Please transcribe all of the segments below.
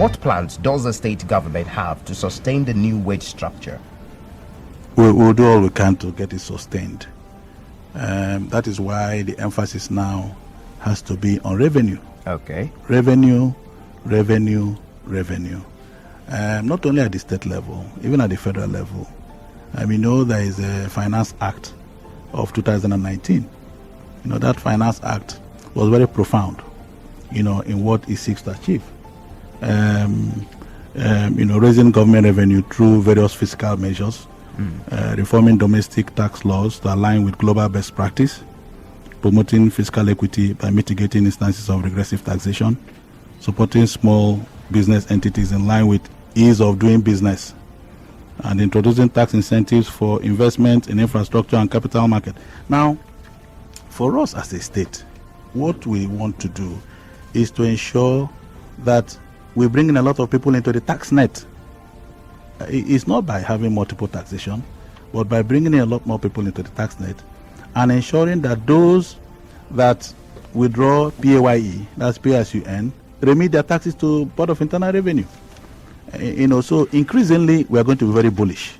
What plans does the state government have to sustain the new wage structure? We'll do all we can to get it sustained. That is why the emphasis now has to be on revenue. Okay. Revenue. Not only at the state level, even at the federal level. We know there is a Finance Act of 2019. That Finance Act was very profound, in what it seeks to achieve. Raising government revenue through various fiscal measures, reforming domestic tax laws to align with global best practice, promoting fiscal equity by mitigating instances of regressive taxation, supporting small business entities in line with ease of doing business, and introducing tax incentives for investment in infrastructure and capital market. Now, for us as a state, what we want to do is to ensure that we bring in a lot of people into the tax net. It's not by having multiple taxation, but by bringing in a lot more people into the tax net and ensuring that those that withdraw PAYE, that's pay as you earn, remit their taxes to Board of Internal Revenue. So increasingly we are going to be very bullish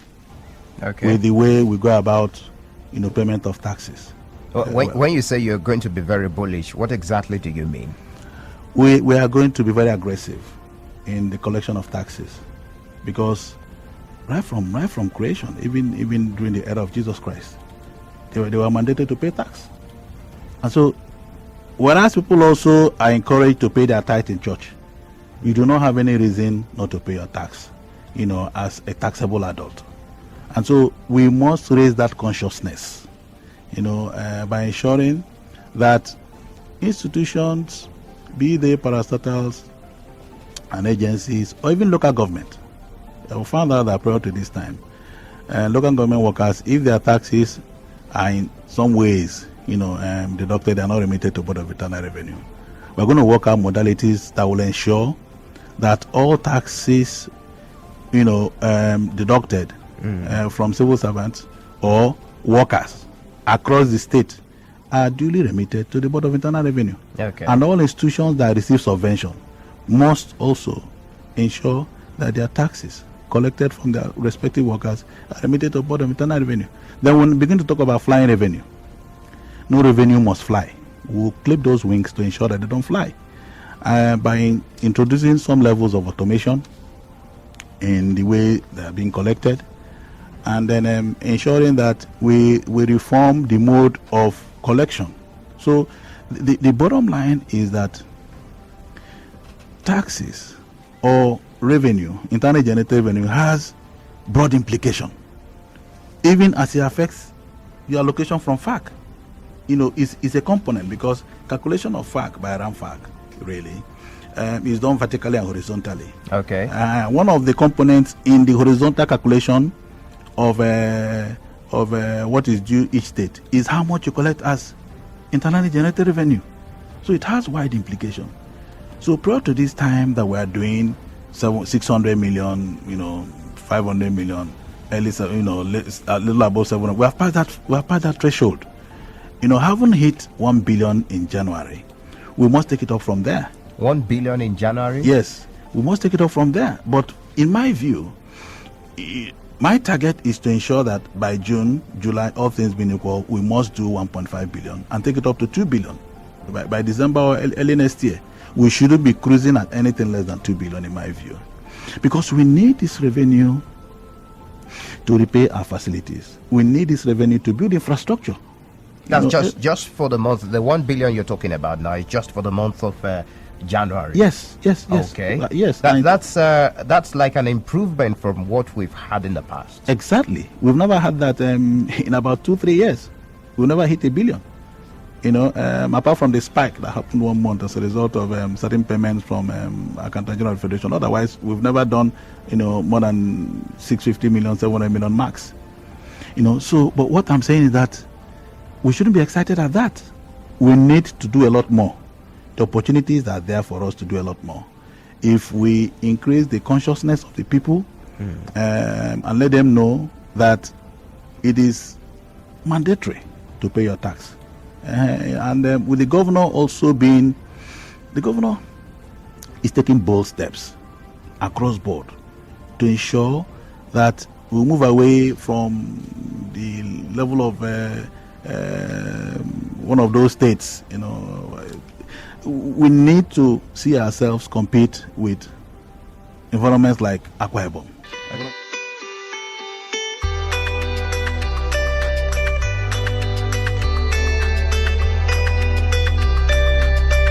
with the way we go about, payment of taxes. When you say you're going to be very bullish, what exactly do you mean? We are going to be very aggressive in the collection of taxes, because right from creation, even during the era of Jesus Christ, they were mandated to pay tax. And so, whereas people also are encouraged to pay their tithe in church, you do not have any reason not to pay your tax, as a taxable adult. And so we must raise that consciousness, by ensuring that institutions, be they parastatals and agencies, or even local government, we found out that prior to this time, local government workers, if their taxes are in some ways, deducted, they are not remitted to Board of Internal Revenue. We're going to work out modalities that will ensure that all taxes, deducted from civil servants or workers across the state are duly remitted to the Board of Internal Revenue. Okay. And all institutions that receive subvention must also ensure that their taxes collected from their respective workers are remitted to the Board of Internal Revenue. Then when we begin to talk about flying revenue, no revenue must fly. We'll clip those wings to ensure that they don't fly. By introducing some levels of automation in the way they are being collected, and then ensuring that we reform the mode of collection. So the bottom line is that taxes or revenue, internally generated revenue, has broad implication, even as it affects your allocation from FAC. It's a component, because calculation of FAC by RAMFAC really is done vertically and horizontally. Okay. One of the components in the horizontal calculation of what is due each state is how much you collect as internally generated revenue. So it has wide implication. So prior to this time that we are doing 600 million, 500 million, at least a little above 700, we have passed that threshold. Haven't hit 1 billion in January. We must take it up from there. 1 billion in January? Yes, we must take it up from there. But in my view, my target is to ensure that by June, July, all things being equal, we must do 1.5 billion and take it up to 2 billion. By December or early next year, we shouldn't be cruising at anything less than 2 billion in my view. Because we need this revenue to repay our facilities. We need this revenue to build infrastructure. That's just for the month. The 1 billion you're talking about now is just for the month of January. Yes. Okay. Yes. That's like an improvement from what we've had in the past. Exactly. We've never had that in about 2-3 years. We've never hit 1 billion. Apart from the spike that happened 1 month as a result of certain payments from Accountant General Federation. Otherwise, we've never done more than 650 million, 700 million max. So, but what I'm saying is that we shouldn't be excited at that. We need to do a lot more. The opportunities are there for us to do a lot more. If we increase the consciousness of the people and let them know that it is mandatory to pay your tax. And with the governor also being, the governor is taking bold steps across board to ensure that we move away from the level of one of those states. We need to see ourselves compete with environments like Akwa Ibom.